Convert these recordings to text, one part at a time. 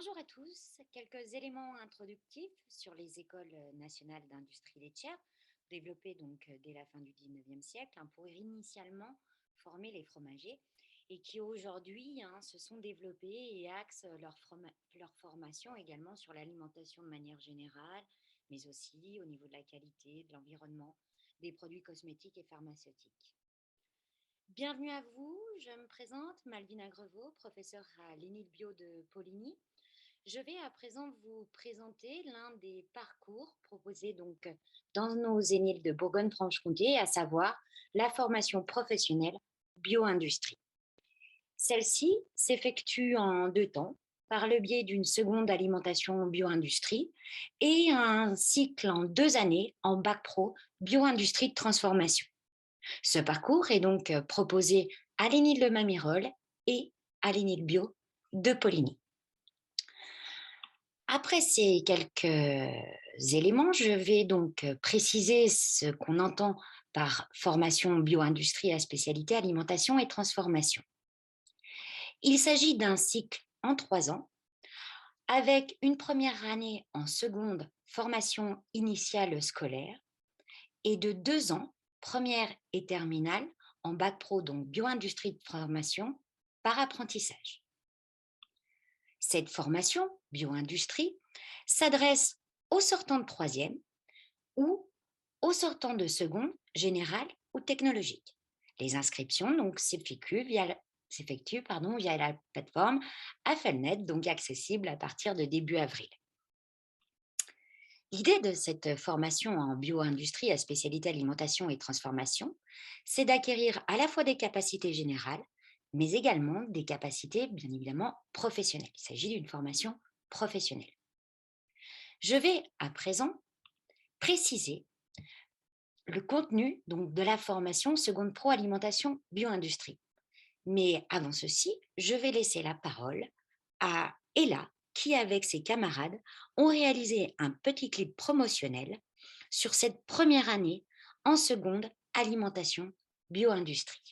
Bonjour à tous, quelques éléments introductifs sur les écoles nationales d'industrie laitière, développées donc dès la fin du 19e siècle, pour initialement former les fromagers et qui aujourd'hui se sont développés et axent leur formation également sur l'alimentation de manière générale, mais aussi au niveau de la qualité, de l'environnement, des produits cosmétiques et pharmaceutiques. Bienvenue à vous, je me présente Malvina Grevaux, professeure à l'ENIL Bio de Poligny. Je vais à présent vous présenter l'un des parcours proposés donc dans nos ENIL de Bourgogne-Franche-Comté, à savoir la formation professionnelle bio-industrie. Celle-ci s'effectue en 2 temps, par le biais d'une seconde alimentation bio-industrie et un cycle en 2 années en bac pro bio-industrie de transformation. Ce parcours est donc proposé à l'ENIL de Mamirol et à l'ENIL Bio de Poligny. Après ces quelques éléments, je vais donc préciser ce qu'on entend par formation bio-industrie à spécialité alimentation et transformation. Il s'agit d'un cycle en 3 ans, avec une première année en seconde formation initiale scolaire et de 2 ans, première et terminale, en bac pro, donc bio-industrie de formation par apprentissage. Cette formation bio-industrie s'adresse aux sortants de 3e ou aux sortants de seconde, générale ou technologique. Les inscriptions donc s'effectuent via la plateforme AFELNET, donc accessible à partir de début avril. L'idée de cette formation en bio-industrie à spécialité alimentation et transformation, c'est d'acquérir à la fois des capacités générales, mais également des capacités, bien évidemment, professionnelles. Il s'agit d'une formation professionnelle. Je vais à présent préciser le contenu donc, de la formation seconde pro alimentation bio-industrie. Mais avant ceci, je vais laisser la parole à Ella, qui, avec ses camarades, ont réalisé un petit clip promotionnel sur cette première année en seconde alimentation bio-industrie.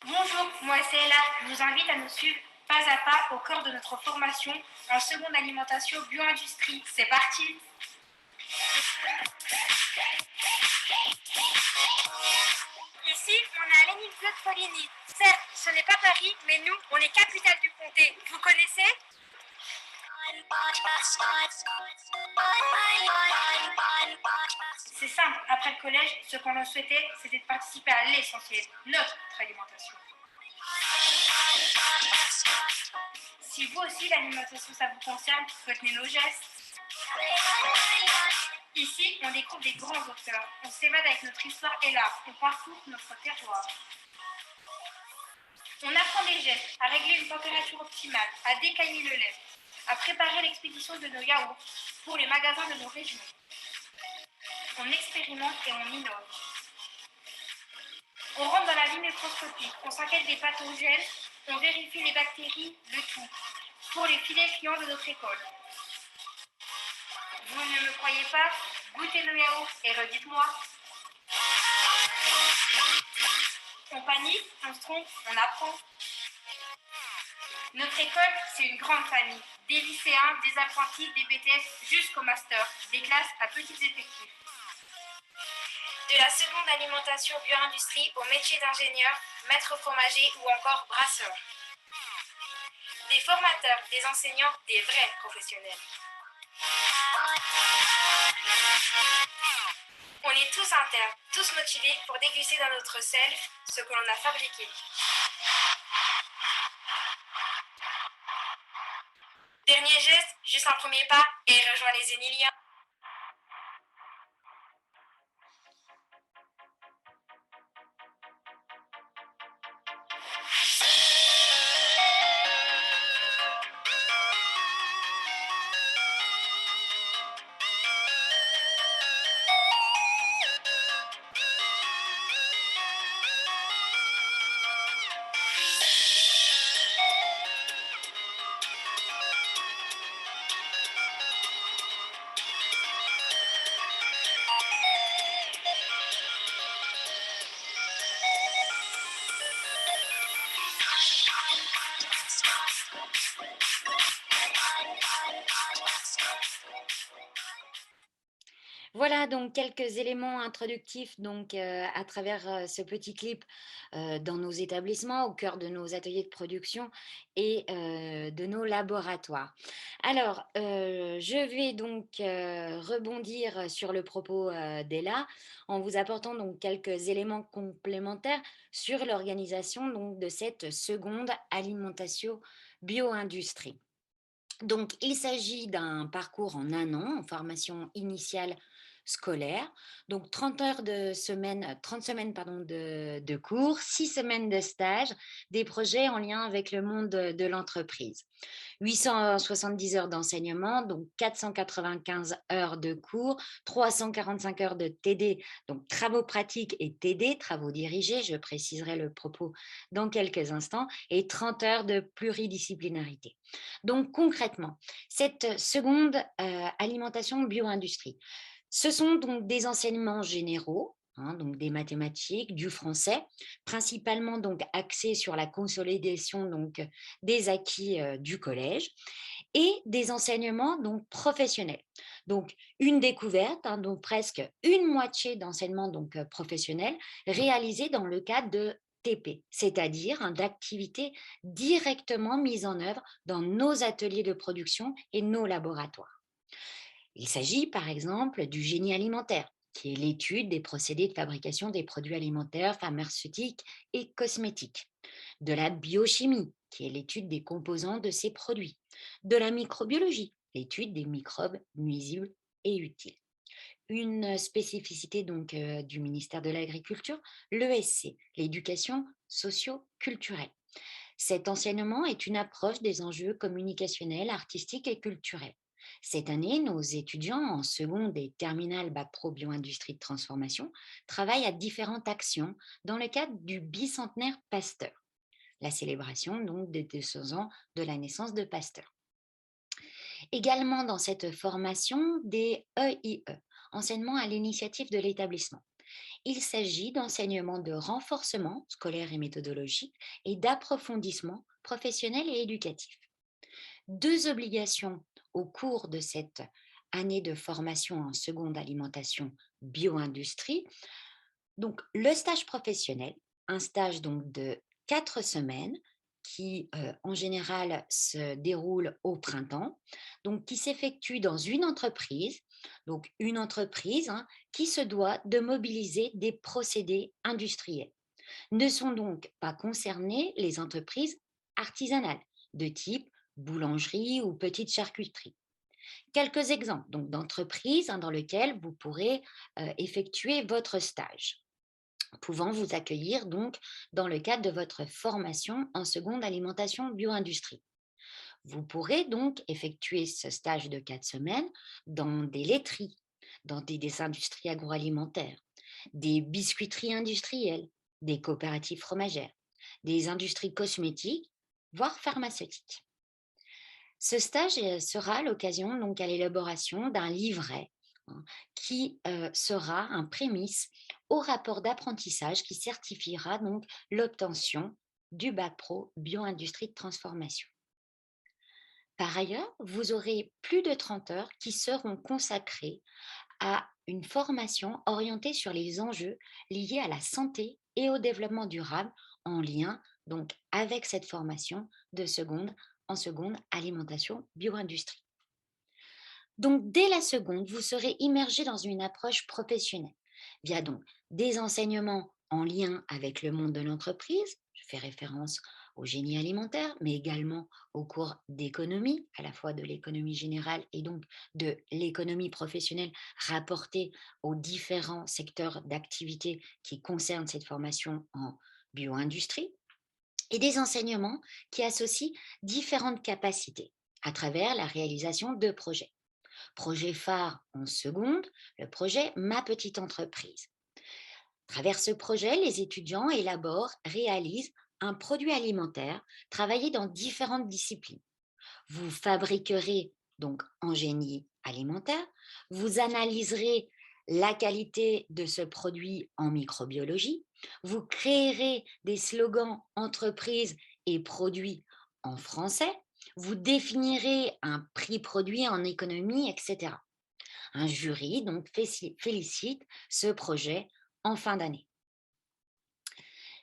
Bonjour, moi c'est Ella. Je vous invite à nous suivre pas à pas au cœur de notre formation en seconde alimentation bio-industrie. C'est parti! Ici, on est à l'ENIL Bio de Poligny. Certes, ce n'est pas Paris, mais nous, on est capitale du comté. Vous connaissez? C'est simple, après le collège, ce qu'on souhaitait, c'était de participer à l'essentiel, notre alimentation. Si vous aussi, l'alimentation, ça vous concerne, retenez nos gestes. Ici, on découvre des grands auteurs. On s'évade avec notre histoire et l'art. On parcourt notre terroir. On apprend des gestes, à régler une température optimale, à décailler le lait, à préparer l'expédition de nos yaourts pour les magasins de nos régions. On expérimente et on innove. On rentre dans la vie microscopique, on s'inquiète des pathogènes, on vérifie les bactéries, le tout, pour les filets clients de notre école. Vous ne me croyez pas? Goûtez nos yaourts et redites-moi. On panique, on se trompe, on apprend. Notre école, c'est une grande famille. Des lycéens, des apprentis, des BTS, jusqu'au master. Des classes à petits effectifs. De la seconde alimentation bio-industrie au métier d'ingénieur, maître fromager ou encore brasseur. Des formateurs, des enseignants, des vrais professionnels. On est tous internes, tous motivés pour déguster dans notre self ce que l'on a fabriqué. Dernier geste, juste un premier pas et rejoins les Éniliens. Voilà donc quelques éléments introductifs donc, à travers, ce petit clip, dans nos établissements, au cœur de nos ateliers de production et de nos laboratoires. Alors, je vais donc, rebondir sur le propos, d'Ella, en vous apportant donc quelques éléments complémentaires sur l'organisation donc de cette seconde alimentation bio-industrie. Donc, il s'agit d'un parcours en un an, en formation initiale scolaire. Donc, 30 heures de semaine, 30 semaines pardon, de cours, 6 semaines de stage, des projets en lien avec le monde de l'entreprise. 870 heures d'enseignement, donc 495 heures de cours, 345 heures de TD, donc travaux pratiques et TD, travaux dirigés, je préciserai le propos dans quelques instants, et 30 heures de pluridisciplinarité. Donc concrètement, cette seconde alimentation bio-industrie, ce sont donc des enseignements généraux, hein, donc des mathématiques, du français, principalement donc axés sur la consolidation donc des acquis du collège, et des enseignements donc professionnels. Donc une découverte, hein, donc presque une moitié d'enseignement donc professionnel réalisé dans le cadre de TP, c'est-à-dire hein, d'activités directement mises en œuvre dans nos ateliers de production et nos laboratoires. Il s'agit par exemple du génie alimentaire, qui est l'étude des procédés de fabrication des produits alimentaires, pharmaceutiques et cosmétiques, de la biochimie, qui est l'étude des composants de ces produits, de la microbiologie, l'étude des microbes nuisibles et utiles. Une spécificité donc du ministère de l'Agriculture, l'ESC, l'éducation socio-culturelle. Cet enseignement est une approche des enjeux communicationnels, artistiques et culturels. Cette année, nos étudiants en seconde et terminale Bac Pro Bioindustrie de transformation travaillent à différentes actions dans le cadre du bicentenaire Pasteur, la célébration donc des 200 ans de la naissance de Pasteur. Également dans cette formation, des EIE, enseignement à l'initiative de l'établissement. Il s'agit d'enseignements de renforcement scolaire et méthodologique et d'approfondissement professionnel et éducatif. Deux obligations au cours de cette année de formation en seconde alimentation bio-industrie. Donc, le stage professionnel, un stage donc de 4 semaines qui, en général, se déroule au printemps, donc qui s'effectue dans une entreprise, donc une entreprise hein, qui se doit de mobiliser des procédés industriels. Ne sont donc pas concernées les entreprises artisanales de type boulangerie ou petite charcuterie. Quelques exemples donc d'entreprises hein, dans lesquelles vous pourrez effectuer votre stage, pouvant vous accueillir donc dans le cadre de votre formation en seconde alimentation bio-industrie. Vous pourrez donc effectuer ce stage de 4 semaines dans des laiteries, dans des industries agroalimentaires, des biscuiteries industrielles, des coopératives fromagères, des industries cosmétiques, voire pharmaceutiques. Ce stage sera l'occasion donc à l'élaboration d'un livret hein, qui sera un prémisse au rapport d'apprentissage qui certifiera donc l'obtention du bac pro bioindustrie de transformation. Par ailleurs, vous aurez plus de 30 heures qui seront consacrées à une formation orientée sur les enjeux liés à la santé et au développement durable en lien donc avec cette formation de seconde en seconde alimentation bio-industrie. Donc dès la seconde, vous serez immergé dans une approche professionnelle via donc des enseignements en lien avec le monde de l'entreprise. Je fais référence au génie alimentaire, mais également au cours d'économie, à la fois de l'économie générale et donc de l'économie professionnelle rapportée aux différents secteurs d'activité qui concernent cette formation en bio-industrie, et des enseignements qui associent différentes capacités à travers la réalisation de projets. Projet phare en seconde, le projet Ma petite entreprise. À travers ce projet, les étudiants élaborent, réalisent un produit alimentaire travaillé dans différentes disciplines. Vous fabriquerez donc en génie alimentaire, vous analyserez la qualité de ce produit en microbiologie, vous créerez des slogans entreprises et produits en français, vous définirez un prix produit en économie, etc. Un jury donc félicite ce projet en fin d'année.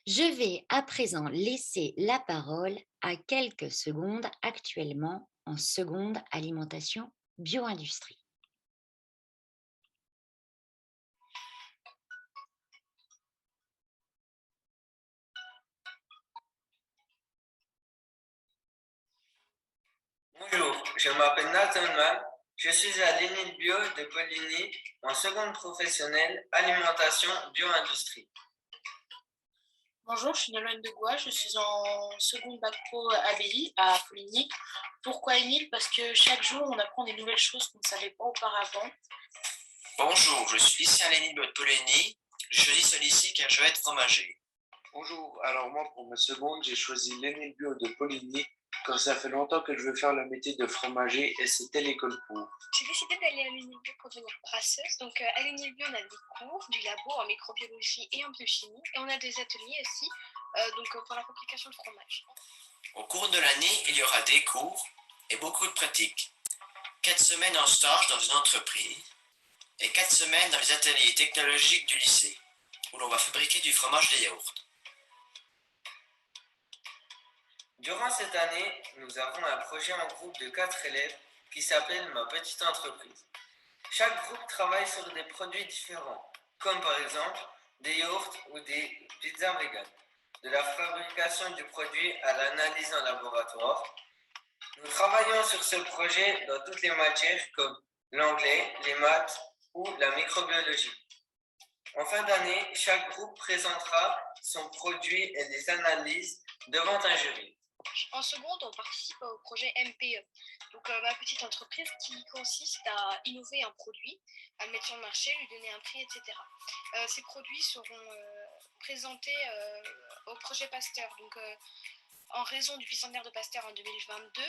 Je vais à présent laisser la parole à quelques secondes actuellement en seconde alimentation bio-industrie. Bonjour, je m'appelle Nathan Mann, je suis à l'ENIL Bio de Poligny en seconde professionnelle alimentation bio-industrie. Bonjour, je suis Nolwenn de Goua, je suis en seconde bac pro ABI à Poligny. Pourquoi ENIL? Parce que chaque jour, on apprend des nouvelles choses qu'on ne savait pas auparavant. Bonjour, je suis ici à l'ENIL Bio de Poligny. J'ai choisi celui-ci car je veux être fromager. Bonjour, alors moi pour ma seconde, j'ai choisi l'ENIL Bio de Poligny car ça fait longtemps que je veux faire le métier de fromager et c'était l'école pour. J'ai décidé d'aller à l'UNIL Bio pour devenir brasseuse. Donc à l'UNIL Bio, on a des cours, du labo en microbiologie et en biochimie. Et on a des ateliers aussi pour la fabrication de fromage. Au cours de l'année, il y aura des cours et beaucoup de pratiques. 4 semaines en stage dans une entreprise et 4 semaines dans les ateliers technologiques du lycée où l'on va fabriquer du fromage de yaourt. Durant cette année, nous avons un projet en groupe de 4 élèves qui s'appelle Ma Petite Entreprise. Chaque groupe travaille sur des produits différents, comme par exemple des yaourts ou des pizzas véganes. De la fabrication du produit à l'analyse en laboratoire. Nous travaillons sur ce projet dans toutes les matières comme l'anglais, les maths ou la microbiologie. En fin d'année, chaque groupe présentera son produit et des analyses devant un jury. En seconde, on participe au projet MPE, donc ma petite entreprise qui consiste à innover un produit, à le mettre sur le marché, lui donner un prix, etc. Ces produits seront présentés au projet Pasteur. Donc, en raison du bicentenaire de Pasteur en 2022,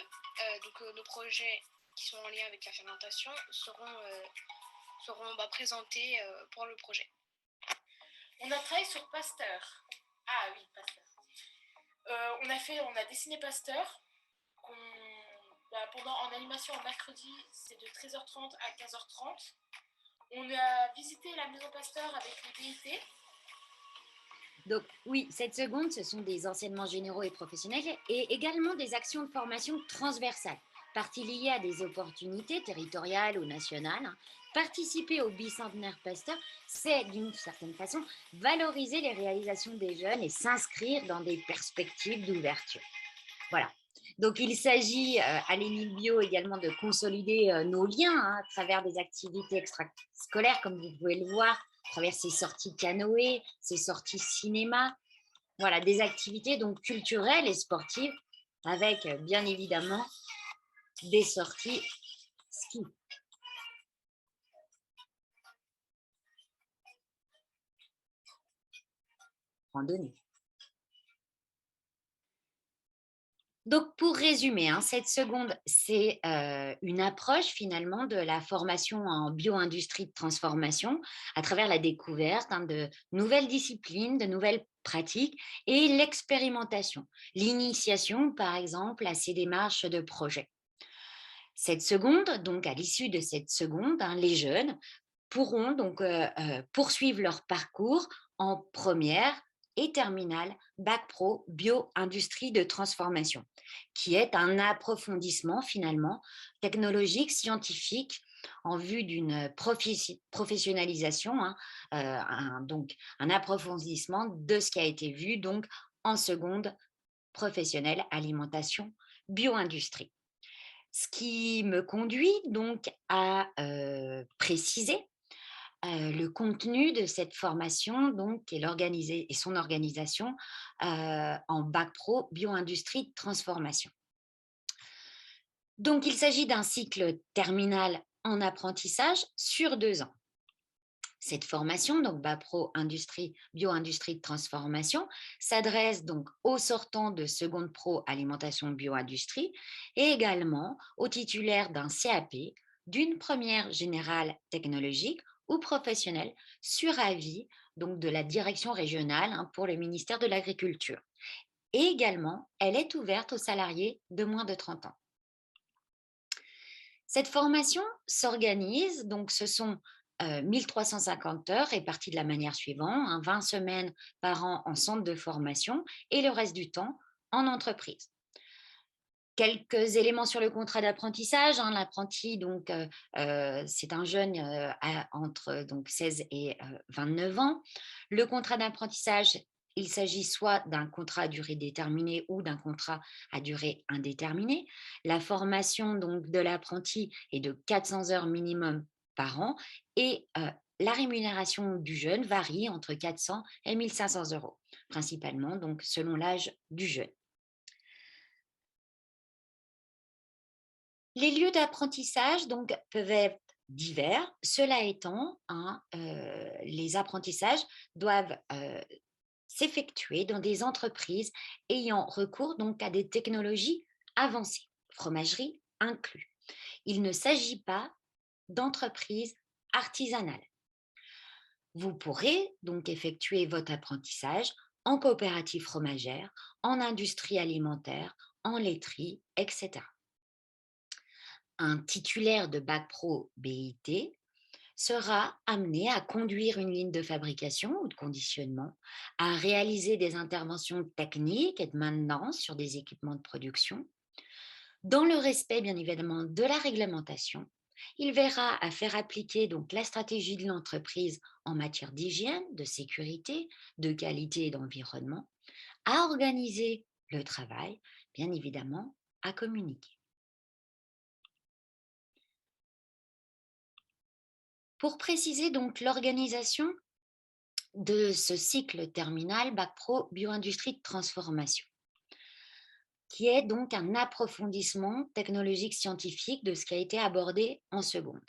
nos projets qui sont en lien avec la fermentation seront présentés pour le projet. On a travaillé sur Pasteur. Ah oui, Pasteur. On a dessiné Pasteur en animation en mercredi, c'est de 13h30 à 15h30. On a visité la maison Pasteur avec le DIT. Donc oui, cette seconde, ce sont des enseignements généraux et professionnels et également des actions de formation transversales, parties liées à des opportunités territoriales ou nationales. Participer au bicentenaire Pasteur, c'est d'une certaine façon valoriser les réalisations des jeunes et s'inscrire dans des perspectives d'ouverture. Voilà. Donc, il s'agit à l'ENIL Bio également de consolider nos liens à travers des activités extrascolaires, comme vous pouvez le voir, à travers ces sorties canoë, ces sorties cinéma. Voilà, des activités donc culturelles et sportives avec bien évidemment des sorties ski. Randonnée. Donc, pour résumer, cette seconde, c'est une approche finalement de la formation en bio-industrie de transformation à travers la découverte de nouvelles disciplines, de nouvelles pratiques et l'expérimentation, l'initiation par exemple à ces démarches de projet. Cette seconde, donc à l'issue de cette seconde, les jeunes pourront donc poursuivre leur parcours en première et terminale Bac Pro Bio-Industrie de Transformation, qui est un approfondissement finalement technologique, scientifique, en vue d'une professionnalisation, donc un approfondissement de ce qui a été vu donc en seconde professionnelle alimentation bio-industrie. Ce qui me conduit donc à préciser le contenu de cette formation donc, et son organisation en Bac Pro Bio-Industrie de Transformation. Donc, il s'agit d'un cycle terminal en apprentissage sur 2 ans. Cette formation, donc Bac Pro Bio-Industrie de Transformation, s'adresse donc aux sortants de seconde pro alimentation bio-industrie et également aux titulaires d'un CAP, d'une première générale technologique ou professionnelle sur avis donc de la direction régionale pour le ministère de l'Agriculture. Et également, elle est ouverte aux salariés de moins de 30 ans. Cette formation s'organise, donc ce sont 1350 heures réparties de la manière suivante, 20 semaines par an en centre de formation et le reste du temps en entreprise. Quelques éléments sur le contrat d'apprentissage. L'apprenti, donc, c'est un jeune entre 16 et 29 ans. Le contrat d'apprentissage, il s'agit soit d'un contrat à durée déterminée ou d'un contrat à durée indéterminée. La formation donc, de l'apprenti est de 400 heures minimum par an et la rémunération du jeune varie entre 400 et 1500 euros, principalement donc, selon l'âge du jeune. Les lieux d'apprentissage donc, peuvent être divers. Cela étant, les apprentissages doivent s'effectuer dans des entreprises ayant recours donc, à des technologies avancées, fromagerie inclus. Il ne s'agit pas d'entreprises artisanales. Vous pourrez donc effectuer votre apprentissage en coopérative fromagère, en industrie alimentaire, en laiterie, etc. Un titulaire de bac pro BIT sera amené à conduire une ligne de fabrication ou de conditionnement, à réaliser des interventions techniques et de maintenance sur des équipements de production. Dans le respect, bien évidemment, de la réglementation, il verra à faire appliquer donc la stratégie de l'entreprise en matière d'hygiène, de sécurité, de qualité et d'environnement, à organiser le travail, bien évidemment, à communiquer. Pour préciser donc l'organisation de ce cycle terminal Bac Pro Bioindustrie de transformation, qui est donc un approfondissement technologique scientifique de ce qui a été abordé en seconde.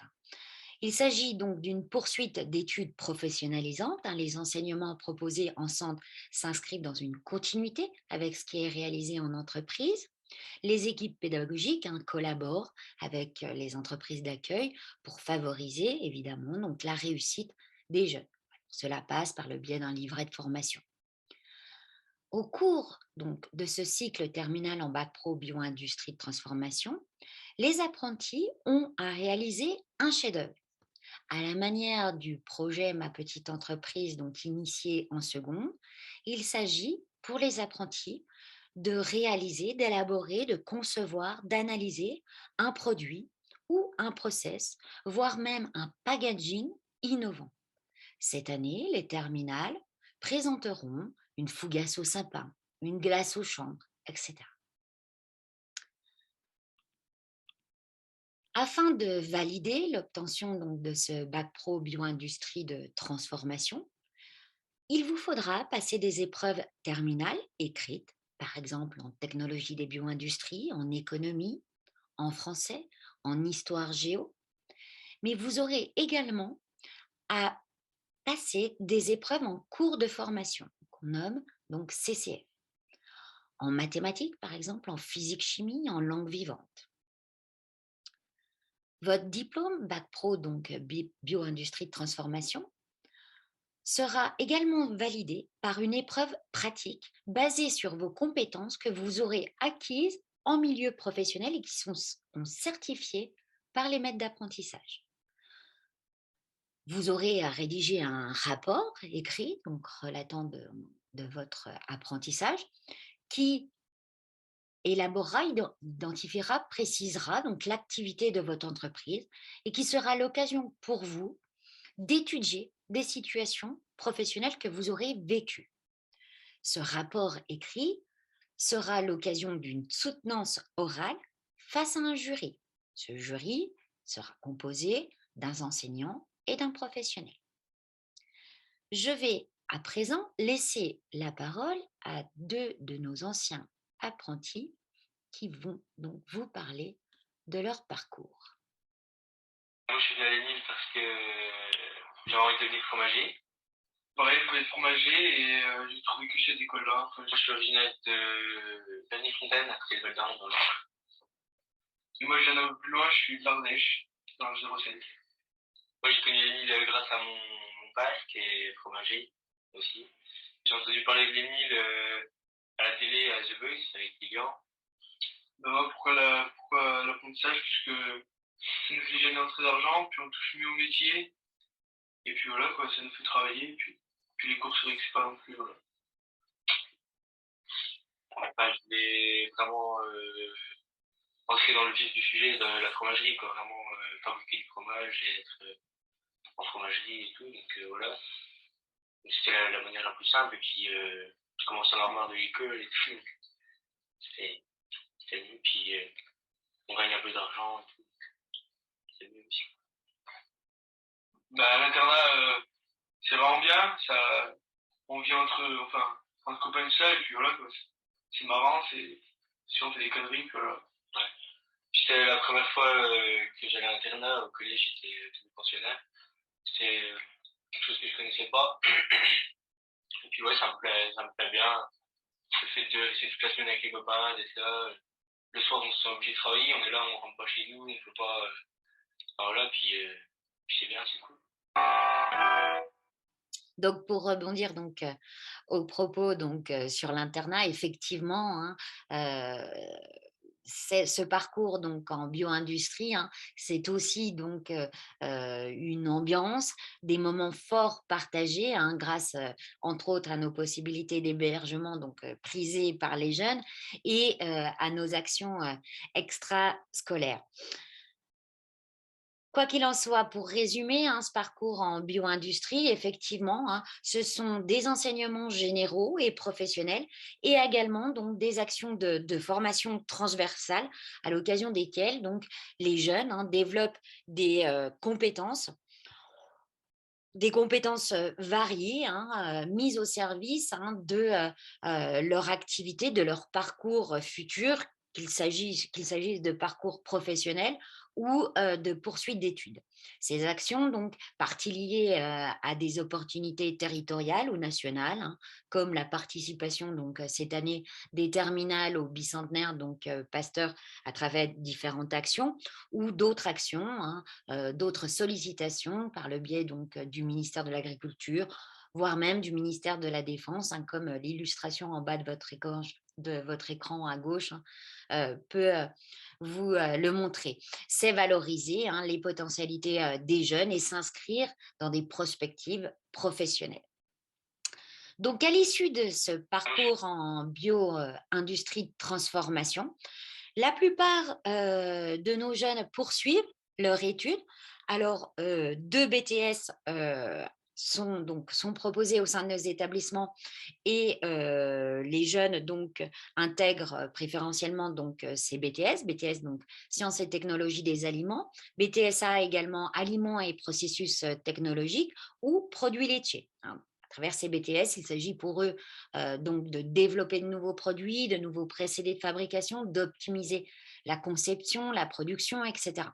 Il s'agit donc d'une poursuite d'études professionnalisantes. Les enseignements proposés en centre s'inscrivent dans une continuité avec ce qui est réalisé en entreprise. Les équipes pédagogiques collaborent avec les entreprises d'accueil pour favoriser évidemment donc, la réussite des jeunes. Cela passe par le biais d'un livret de formation. Au cours donc, de ce cycle terminal en bac pro bioindustrie de transformation, les apprentis ont à réaliser un chef-d'œuvre. À la manière du projet Ma petite entreprise, donc initié en seconde, il s'agit pour les apprentis de réaliser, d'élaborer, de concevoir, d'analyser un produit ou un process, voire même un packaging innovant. Cette année, les terminales présenteront une fougasse au sapin, une glace aux chanvre, etc. Afin de valider l'obtention donc, de ce bac pro bioindustrie de transformation, il vous faudra passer des épreuves terminales écrites, par exemple en technologie des bioindustries, en économie, en français, en histoire géo, mais vous aurez également à passer des épreuves en cours de formation, qu'on nomme donc CCF, en mathématiques par exemple, en physique-chimie, en langue vivante. Votre diplôme Bac Pro, donc bioindustrie de transformation, sera également validé par une épreuve pratique basée sur vos compétences que vous aurez acquises en milieu professionnel et qui sont certifiées par les maîtres d'apprentissage. Vous aurez à rédiger un rapport écrit, donc relatant de votre apprentissage, qui élaborera, identifiera, précisera donc l'activité de votre entreprise et qui sera l'occasion pour vous d'étudier des situations professionnelles que vous aurez vécues. Ce rapport écrit sera l'occasion d'une soutenance orale face à un jury. Ce jury sera composé d'un enseignant et d'un professionnel. Je vais à présent laisser la parole à deux de nos anciens apprentis qui vont donc vous parler de leur parcours. Moi, je suis venu à l'ENIL parce que j'ai envie de devenir fromager. Pareil, je voulais être fromager et j'ai trouvé que cette école-là. Moi, je suis originaire de Berny-Fontaine, à côté de Verdun, dans le Nord. Et moi, je viens d'un peu plus loin, je suis de l'Ardèche, dans le 07. Moi, j'ai connu l'ENIL grâce à mon père, qui est fromager aussi. J'ai entendu parler de l'ENIL à la télé, à The Voice, avec Lilian. Ben moi, pourquoi l'apprentissage? Puisque ça nous fait gagner un peu d'argent, puis on touche mieux au métier. Et puis voilà, quoi, ça nous fait travailler. Et puis les cours sur X, c'est pas non plus. Voilà. Enfin, je voulais vraiment entrer dans le vif du sujet de la fromagerie, quoi, vraiment fabriquer du fromage et être en fromagerie et tout. Donc voilà. Donc, c'était la manière la plus simple. Et puis je commençais à en avoir marre de l'école et tout. C'était mieux. Puis on gagne un peu d'argent et tout. C'est mieux aussi. Bah, l'internat, c'est vraiment bien. Ça, on vit entre copains de ça. Et puis voilà, quoi. C'est marrant. Si on fait des conneries, puis voilà. Ouais. C'était la première fois que j'allais à l'internat. Au collège, j'étais tout pensionnaire. C'était quelque chose que je connaissais pas. Et puis ouais, ça me plaît bien. Le fait de rester toute la semaine avec les copains, d'être là. Le soir, on se sent obligé de travailler. On est là, on rentre pas chez nous, on peut pas. Voilà, puis c'est bien, c'est cool. Donc, pour rebondir aux propos sur l'internat, effectivement, ce parcours en bio-industrie, c'est aussi une ambiance, des moments forts partagés grâce, entre autres, à nos possibilités d'hébergement prisées par les jeunes et à nos actions extrascolaires. Quoi qu'il en soit, pour résumer ce parcours en bio-industrie, effectivement, ce sont des enseignements généraux et professionnels et également des actions de formation transversale à l'occasion desquelles les jeunes développent des compétences variées, mises au service de leur activité, de leur parcours futur, qu'il s'agisse de parcours professionnels ou de poursuite d'études. Ces actions, parties liées à des opportunités territoriales ou nationales, comme la participation cette année des terminales au bicentenaire Pasteur à travers différentes actions, ou d'autres actions, d'autres sollicitations par le biais du ministère de l'Agriculture, voire même du ministère de la Défense, comme l'illustration en bas de votre écran à gauche peut vous le montrer. C'est valoriser les potentialités des jeunes et s'inscrire dans des perspectives professionnelles. Donc, à l'issue de ce parcours en bio-industrie de transformation, la plupart de nos jeunes poursuivent leur étude. Alors, 2 BTS sont proposés au sein de nos établissements et les jeunes intègrent préférentiellement ces BTS sciences et technologies des aliments, BTSA également aliments et processus technologiques ou produits laitiers. À travers ces BTS, il s'agit pour eux de développer de nouveaux produits, de nouveaux procédés de fabrication, d'optimiser la conception, la production, etc.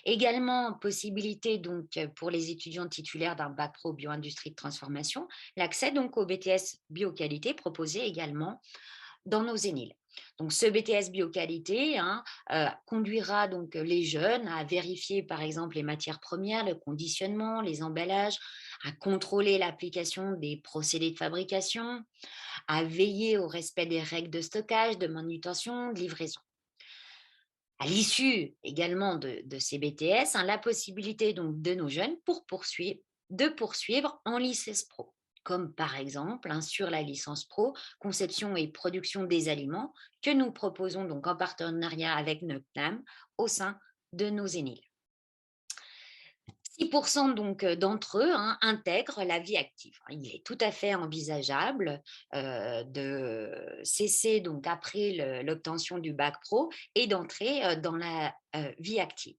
Également, possibilité pour les étudiants titulaires d'un bac pro bio-industrie de transformation, l'accès au BTS bioqualité proposé également dans nos ENIL. Donc, ce BTS bioqualité conduira les jeunes à vérifier par exemple les matières premières, le conditionnement, les emballages, à contrôler l'application des procédés de fabrication, à veiller au respect des règles de stockage, de manutention, de livraison. À l'issue également de ces BTS, la possibilité de nos jeunes de poursuivre en licence pro, comme par exemple sur la licence pro conception et production des aliments que nous proposons en partenariat avec NUCNAM au sein de nos ENIL. 6% d'entre eux intègrent la vie active. Il est tout à fait envisageable de cesser après l'obtention du bac pro et d'entrer dans la vie active.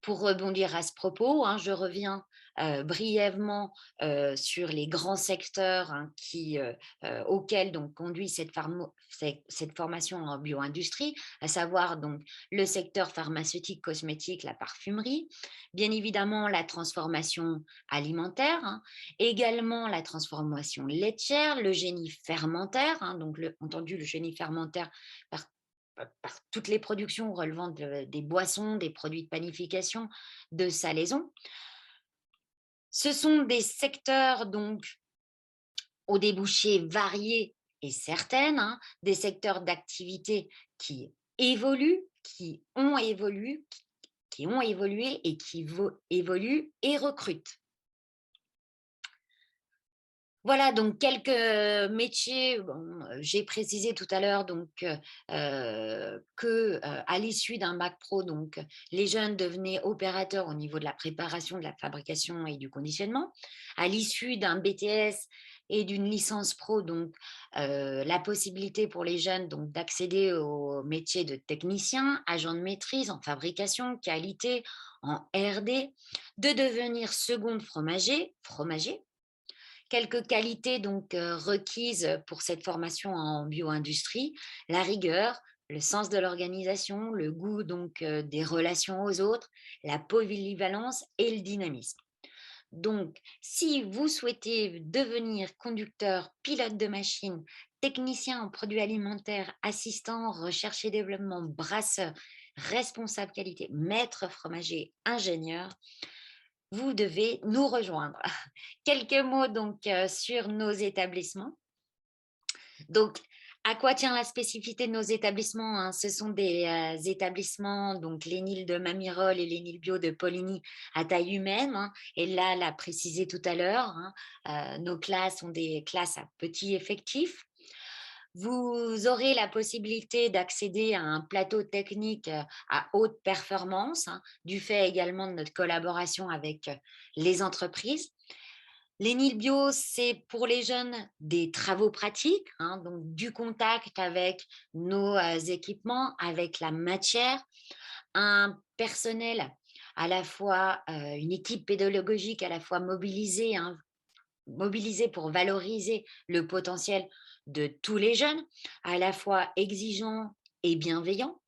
Pour rebondir à ce propos, je reviens brièvement sur les grands secteurs auxquels conduit cette formation en bio-industrie, à savoir le secteur pharmaceutique, cosmétique, la parfumerie, bien évidemment la transformation alimentaire, également la transformation laitière, le génie fermentaire, le génie fermentaire par toutes les productions relevant des boissons, des produits de panification, de salaison. Ce sont des secteurs aux débouchés variés et certaines, des secteurs d'activité qui évoluent, qui qui ont évolué et qui évoluent et recrutent. Voilà, donc quelques métiers. J'ai précisé tout à l'heure qu'à l'issue d'un bac pro, donc, les jeunes devenaient opérateurs au niveau de la préparation, de la fabrication et du conditionnement. À l'issue d'un BTS et d'une licence pro, donc, la possibilité pour les jeunes d'accéder au métier de technicien, agent de maîtrise en fabrication, qualité, en R&D, de devenir seconde fromager. Quelques qualités requises pour cette formation en bio-industrie: la rigueur, le sens de l'organisation, le goût des relations aux autres, la polyvalence et le dynamisme. Donc, si vous souhaitez devenir conducteur, pilote de machine, technicien en produits alimentaires, assistant, recherche et développement, brasseur, responsable qualité, maître fromager, ingénieur, vous devez nous rejoindre. Quelques mots sur nos établissements. Donc, à quoi tient la spécificité de nos établissements, hein? Ce sont des établissements, donc l'ENIL de Mamirol et l'ENIL Bio de Poligny, à taille humaine, hein. Et là, l'a précisé tout à l'heure, hein, nos classes sont des classes à petit effectif. Vous aurez la possibilité d'accéder à un plateau technique à haute performance, hein, du fait également de notre collaboration avec les entreprises. L'ENIL Bio, c'est pour les jeunes des travaux pratiques, hein, donc du contact avec nos équipements, avec la matière, un personnel à la fois, une équipe pédagogique à la fois mobilisée, hein, mobilisée pour valoriser le potentiel de tous les jeunes, à la fois exigeant et bienveillant.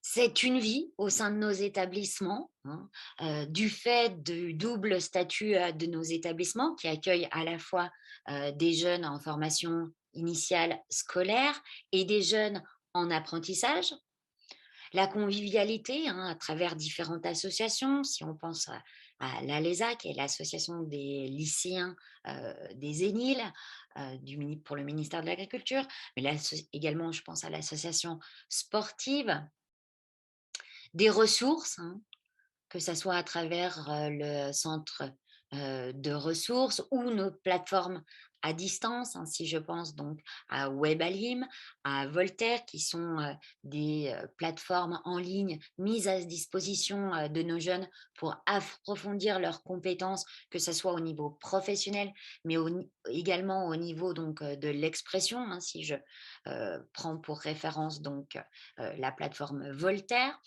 C'est une vie au sein de nos établissements, hein, du fait du double statut de nos établissements qui accueillent à la fois des jeunes en formation initiale scolaire et des jeunes en apprentissage. La convivialité, hein, à travers différentes associations, si on pense à l'ALESA, qui est l'association des lycéens des ENIL, pour le ministère de l'Agriculture, mais là, également, je pense à l'association sportive, des ressources, hein, que ce soit à travers le centre de ressources ou nos plateformes à distance, hein, si je pense donc à WebAlim, à Voltaire, qui sont des plateformes en ligne mises à disposition de nos jeunes pour approfondir leurs compétences, que ce soit au niveau professionnel, mais également au niveau de l'expression, hein, si je prends pour référence la plateforme Voltaire.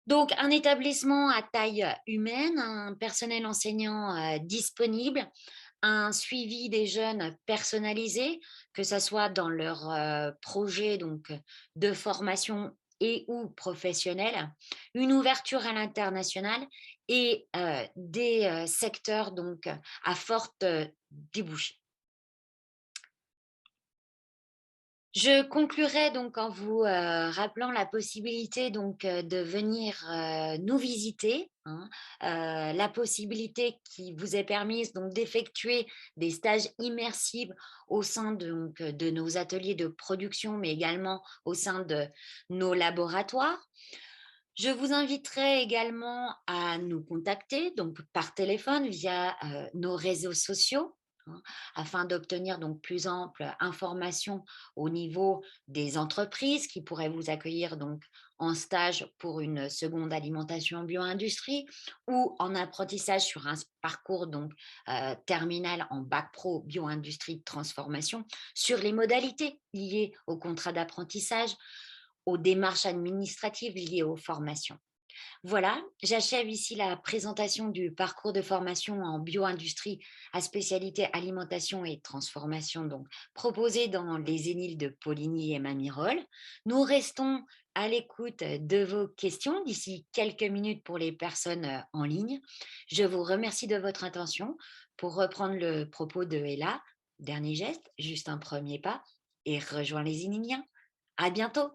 Donc, un établissement à taille humaine, un personnel enseignant disponible, un suivi des jeunes personnalisé, que ce soit dans leur projet de formation et ou professionnel, une ouverture à l'international et des secteurs à forte débouchée. Je conclurai en vous rappelant la possibilité de venir nous visiter, hein, la possibilité qui vous est permise d'effectuer des stages immersifs au sein de nos ateliers de production, mais également au sein de nos laboratoires. Je vous inviterai également à nous contacter par téléphone via nos réseaux sociaux, hein, afin d'obtenir plus ample information au niveau des entreprises qui pourraient vous accueillir en stage pour une seconde alimentation en bio-industrie ou en apprentissage sur un parcours terminal en bac pro bio-industrie de transformation, sur les modalités liées au contrat d'apprentissage, aux démarches administratives liées aux formations. Voilà, j'achève ici la présentation du parcours de formation en bio-industrie à spécialité alimentation et transformation, proposé dans les ENIL de Poligny et Mamirol. Nous restons à l'écoute de vos questions d'ici quelques minutes pour les personnes en ligne. Je vous remercie de votre attention. Pour reprendre le propos de Ella, dernier geste, juste un premier pas et rejoins les Ininiens. À bientôt.